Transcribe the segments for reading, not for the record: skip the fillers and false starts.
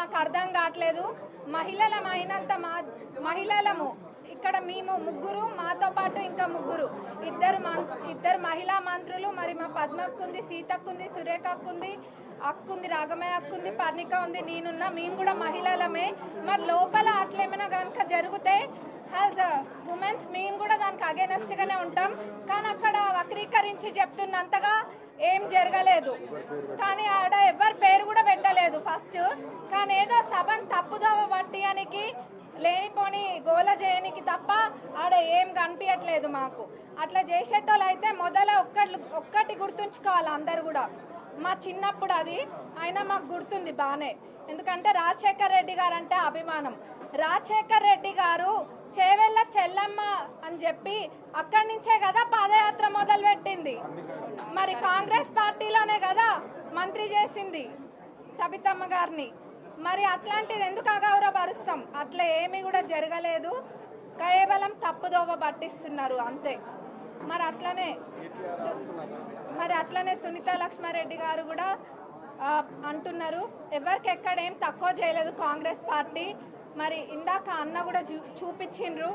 మాకు అర్థం కావట్లేదు. మహిళలము ఇక్కడ మేము ముగ్గురు, మాతో పాటు ఇంకా ముగ్గురు, ఇద్దరు మహిళా మంత్రులు, మరి మా పద్మక్కుంది, సీతక్కుంది, సురేఖక్కుంది, అక్కుంది, రాగమయ్య అక్కుంది, పర్ణిక ఉంది, నేనున్నా. మేము కూడా మహిళలమే. మరి లోపల అట్లేమైనా కనుక జరిగితే యాజ్ ఉమెన్స్ మేము కూడా దానికి అగేనెస్ట్గానే ఉంటాం. కానీ అక్కడ వక్రీకరించి చెప్తున్నంతగా ఏం జరగలేదు. కానీ ఆడ ఎవరి పేరు కూడా పెట్టలేదు ఫస్ట్. కానీ ఏదో సభను తప్పుదోవ పట్టియానికి, లేనిపోని గోల చేయనికి తప్ప ఆడ ఏం కనిపించట్లేదు మాకు. అట్లా చేసేటోళ్ళు అయితే మొదల ఒక్కటి గుర్తుంచుకోవాలి అందరు కూడా. మా చిన్నప్పుడు అది అయినా మాకు గుర్తుంది బాగానే. ఎందుకంటే రాజశేఖర్ రెడ్డి గారు అంటే అభిమానం. రాజశేఖర్ రెడ్డి గారు చేవెళ్ళ చెల్లమ్మ అని చెప్పి అక్కడి నుంచే కదా పాదయాత్ర మొదలుపెట్టింది. మరి కాంగ్రెస్ పార్టీలోనే కదా మంత్రి చేసింది సబితమ్మ గారిని. మరి అట్లాంటిది ఎందుకు అగౌరవపరుస్తాం? అట్లా ఏమీ కూడా జరగలేదు. కేవలం తప్పుదోవ పట్టిస్తున్నారు అంతే. మరి అట్లనే సునీత లక్ష్మారెడ్డి గారు కూడా అంటున్నారు, ఎవరికి ఎక్కడేం తక్కువ చేయలేదు కాంగ్రెస్ పార్టీ. మరి ఇందాక అన్న కూడా చూపించిండ్రు.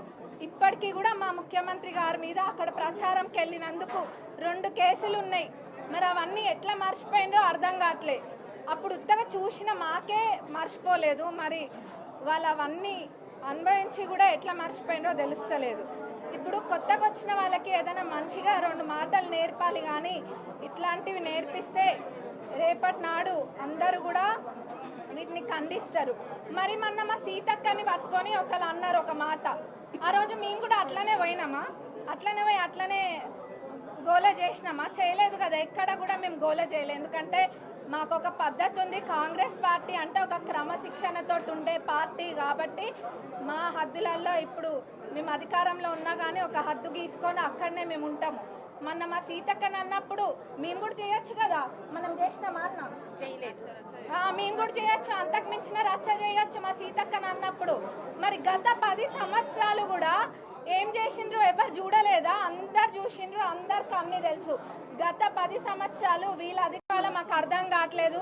ఇప్పటికీ కూడా మా ముఖ్యమంత్రి గారి మీద అక్కడ ప్రచారంకి వెళ్ళినందుకు 2 కేసులు ఉన్నాయి. మరి అవన్నీ ఎట్లా మర్చిపోయినరో అర్థం కావట్లే. అప్పుడు ఉత్తగా చూసిన మాకే మర్చిపోలేదు. మరి వాళ్ళు అవన్నీ అనుభవించి కూడా ఎట్లా మర్చిపోయినరో తెలుస్తలేదు. ఇప్పుడు కొత్తగా వచ్చిన వాళ్ళకి ఏదైనా మంచిగా 2 మాటలు నేర్పాలి. కానీ ఇట్లాంటివి నేర్పిస్తే రేపటి నాడు అందరూ కూడా వీటిని ఖండిస్తారు. మరి మొన్న మా సీతక్కని పట్టుకొని ఒకళ్ళు అన్నారు ఒక మాట. ఆ రోజు మేము కూడా అట్లనే పోయినామా? అట్లనే పోయి అట్లనే గోల చేసినామా? చేయలేదు కదా. ఎక్కడ కూడా మేము గోల చేయలేదు. ఎందుకంటే మాకు ఒక పద్ధతి ఉంది. కాంగ్రెస్ పార్టీ అంటే ఒక క్రమశిక్షణతో ఉండే పార్టీ కాబట్టి మా హద్దులలో ఇప్పుడు మేము అధికారంలో ఉన్నా కానీ ఒక హద్దు గీసుకొని అక్కడనే మేము ఉంటాము. మొన్న మా సీతక్కని అన్నప్పుడు మేము కూడా చేయొచ్చు కదా. మనం చేసినామా అన్న? చేయలేదు. మేము కూడా చేయొచ్చు, అంతకు మించిన రచ్చ చేయొచ్చు మా సీతక్కని అన్నప్పుడు. మరి గత 10 సంవత్సరాలు కూడా ఏం చేసిండ్రు ఎవరు చూడలేదా? అందరు చూసిండ్రు, అందరికి అన్నీ తెలుసు. గత 10 సంవత్సరాలు వీళ్ళ అధికారులు మాకు అర్థం కావట్లేదు.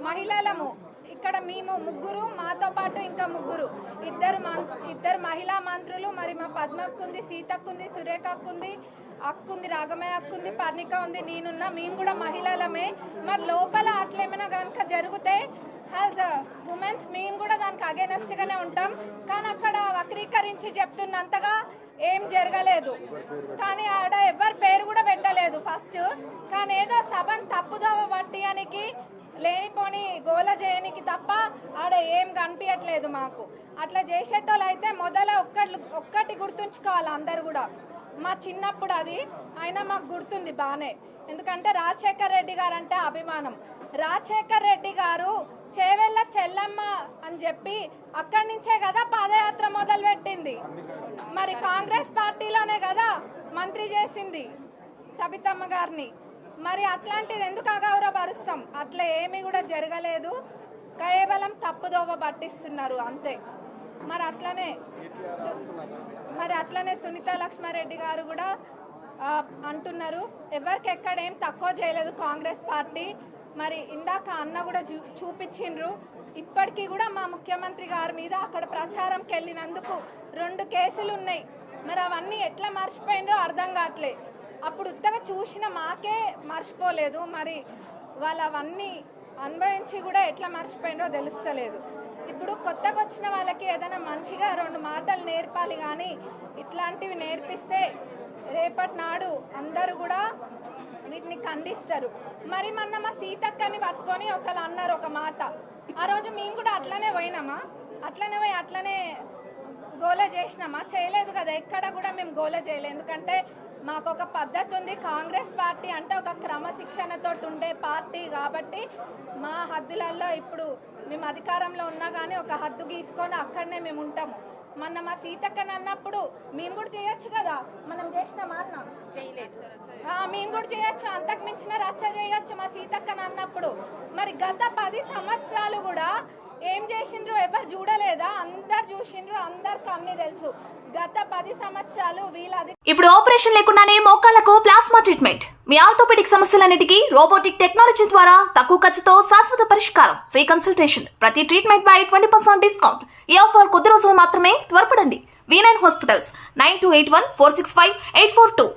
మహిళలము ఇక్కడ మేము ముగ్గురు, మాతో పాటు ఇంకా ముగ్గురు, ఇద్దరు మహిళా మంత్రులు, మరి మా పద్మక్కుంది, సీతక్కుంది, సురేఖక్కుంది, అక్కుంది, రాగమయ్య అక్కుంది, పర్ణిక ఉంది, నేనున్నా. మేము కూడా మహిళలమే. మరి లోపల అట్లేమైనా కనుక జరిగితే యాజ్ ఉమెన్స్ మేము కూడా దానికి అగేనెస్ట్గానే ఉంటాం. కానీ అక్కడ వక్రీకరించి చెప్తున్నంతగా ఏం జరగలేదు. కానీ ఆడ ఎవరి పేరు కూడా పెట్టలేదు ఫస్ట్. కానీ ఏదో సభను తప్పుదోవ పట్టియానికి, లేనిపోని గోల చేయనికి తప్ప ఆడ ఏం కనిపించట్లేదు మాకు. అట్లా చేసేటోళ్ళు అయితే మొదల ఒక్కటి గుర్తుంచుకోవాలి అందరు కూడా. మా చిన్నప్పుడు అది అయినా మాకు గుర్తుంది బాగానే. ఎందుకంటే రాజశేఖర్ రెడ్డి గారు అంటే అభిమానం. రాజశేఖర్ రెడ్డి గారు చేవెళ్ళ చెల్లమ్మ అని చెప్పి అక్కడి నుంచే కదా పాదయాత్ర మొదలుపెట్టింది. మరి కాంగ్రెస్ పార్టీలోనే కదా మంత్రి చేసింది సబితమ్మ గారిని. మరి అట్లాంటిది ఎందుకు అగౌరవపరుస్తాం? అట్లా ఏమీ కూడా జరగలేదు. కేవలం తప్పుదోవ పట్టిస్తున్నారు అంతే. మరి అట్లనే సునీత లక్ష్మారెడ్డి గారు కూడా అంటున్నారు, ఎవరికి ఎక్కడేం తక్కువ చేయలేదు కాంగ్రెస్ పార్టీ. మరి ఇందాక అన్న కూడా చూపించిండ్రు. ఇప్పటికీ కూడా మా ముఖ్యమంత్రి గారి మీద అక్కడ ప్రచారంకి వెళ్ళినందుకు 2 కేసులు ఉన్నాయి. మరి అవన్నీ ఎట్లా మర్చిపోయినరో అర్థం కావట్లే. అప్పుడు ఉత్తగా చూసిన మాకే మర్చిపోలేదు. మరి వాళ్ళు అవన్నీ అనుభవించి కూడా ఎట్లా మర్చిపోయినరో తెలుస్తలేదు. ఇప్పుడు కొత్తగా వచ్చిన వాళ్ళకి ఏదైనా మంచిగా 2 మాటలు నేర్పాలి. కానీ ఇట్లాంటివి నేర్పిస్తే రేపటి నాడు అందరూ కూడా వీటిని ఖండిస్తారు. మరి మొన్న మా సీతక్కని పట్టుకొని ఒకళ్ళు అన్నారు ఒక మాట. ఆ రోజు మేము కూడా అట్లనే పోయినామా? అట్లనే పోయి అట్లనే గోల చేసినామా? చేయలేదు కదా. ఎక్కడ కూడా మేము గోల చేయలేదు. ఎందుకంటే మాకు ఒక పద్ధతి ఉంది. కాంగ్రెస్ పార్టీ అంటే ఒక క్రమశిక్షణతో ఉండే పార్టీ కాబట్టి మా హద్దులలో ఇప్పుడు మేము అధికారంలో ఉన్నా కానీ ఒక హద్దు గీసుకొని అక్కడనే మేము ఉంటాము. మొన్న మా సీతక్కని అన్నప్పుడు మేము కూడా చేయొచ్చు కదా. మనం చేసినామా అన్న? చేయలేదు. మేము కూడా చేయొచ్చు, అంతకు మించిన రచ్చ చేయొచ్చు మా సీతక్కని అన్నప్పుడు. మరి గత 10 సంవత్సరాలు కూడా ఏం చేసిండ్రు ఎవరు చూడలేదా? అందరు చూసిండ్రు, అందరికి అన్ని తెలుసు. గత 10 సంవత్సరాలు వీళ్ళది. ఇప్పుడు ఆపరేషన్ లేకుండానే మోకాళ్లకు ప్లాస్మా ట్రీట్మెంట్. మీ ఆర్థోపెడిక్ సమస్యలన్నిటికీ రోబోటిక్ టెక్నాలజీ ద్వారా తక్కువ ఖర్చుతో శాశ్వత పరిష్కారం. Free consultation. ప్రతి ట్రీట్మెంట్ పై 20% డిస్కౌంట్. ఈ ఆఫర్ కొద్ది రోజులు మాత్రమే. త్వరపడండి. V9 hospitals 9281465842.